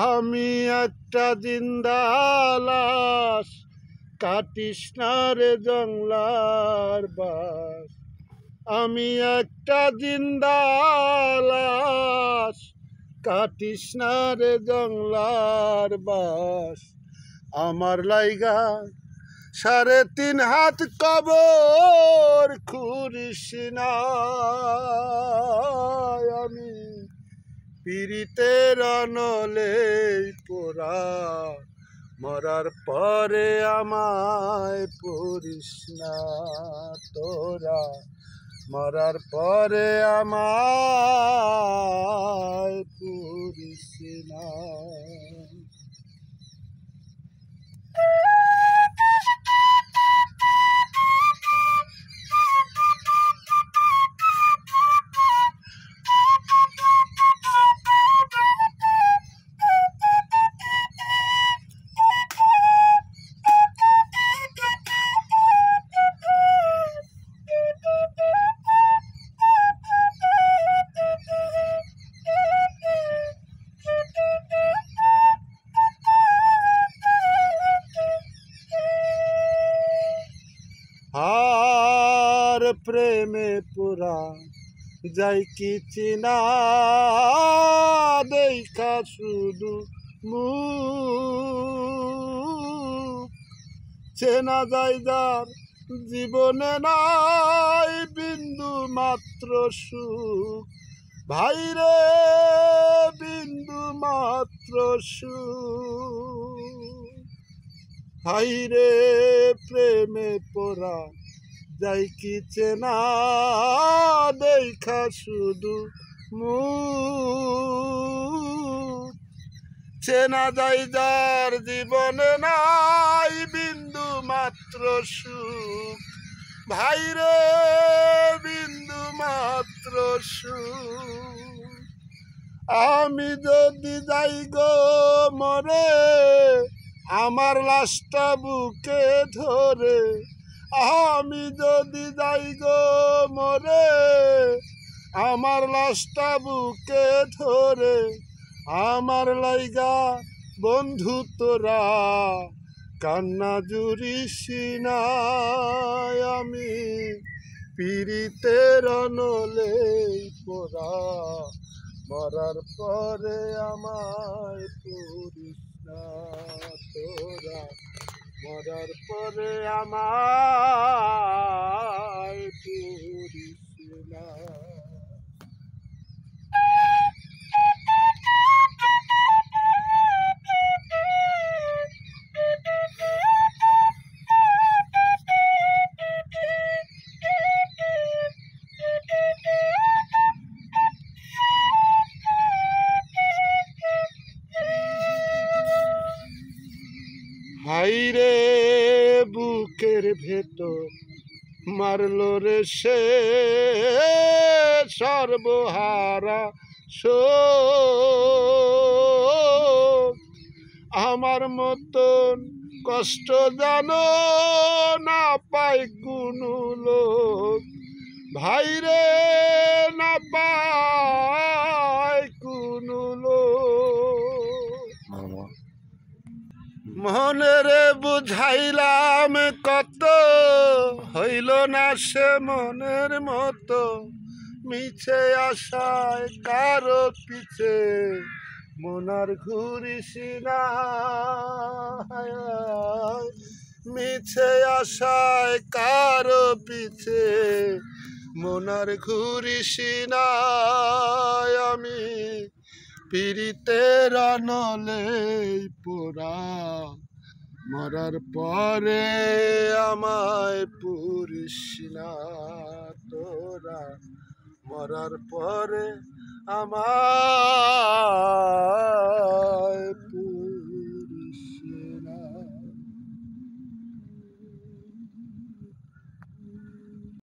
আমি একটা জিন্দা লাশ, কাটিস না রে জংলার বাস। আমি একটা জিন্দা লাশ, কাটিস না রে জংলার বাস। আমার লাইগা 3.5 হাত কবর খুঁড়িস না। আমি পীড়িতের নলে পোড়া, মরার পরে আমায় পড়িস না তোরা। মরার পরে আমায় পড়িস না। আর প্রেমে পুরা যাই কি চিনা, দেখা শুধু মুখ। চেনা যায় যার জীবনে নাই বিন্দু মাত্র সুখ। ভাইরে বিন্দু মাত্র সুখ। হাইরে প্রেমে পড়া যাই কি চেনা, দেখা শুধু মুখ। চেনা যায় যার জীবনে নাই বিন্দু মাত্র সুখ। ভাইরে বিন্দু মাত্র সুখ। আমি যদি যাই গো মরে, আমার লাশটা বুকে ধরে। আমি যদি যাই গো মরে, আমার লাশটা বুকে ধরে। আমার লাইগা বন্ধু তোরা কান্না জুড়িস না। আমি পীড়িতের নলে পোড়া, মরার পরে আমায় পড়িস না তোরা। মরার পরে আমায় পড়িস না। হাইরে বুকের ভেতর মারলো রে সে সর্বহারা শোক। আমার মতন কষ্ট জানো না পায় কোনো লোক। ভাইরে না পায় কোনো লোক। মনেরে বুঝাইলাম কত, হইল না সে মনের মতো। মিছে আশায় কারো পিছে মনার ঘুরিস না। মিছে আশায় কারো পিছে মনার ঘুরিস না। আমি পীড়িতের নলে পোড়া, মরার পরে আমায় পুরিস না তোরা। মরার পরে আমার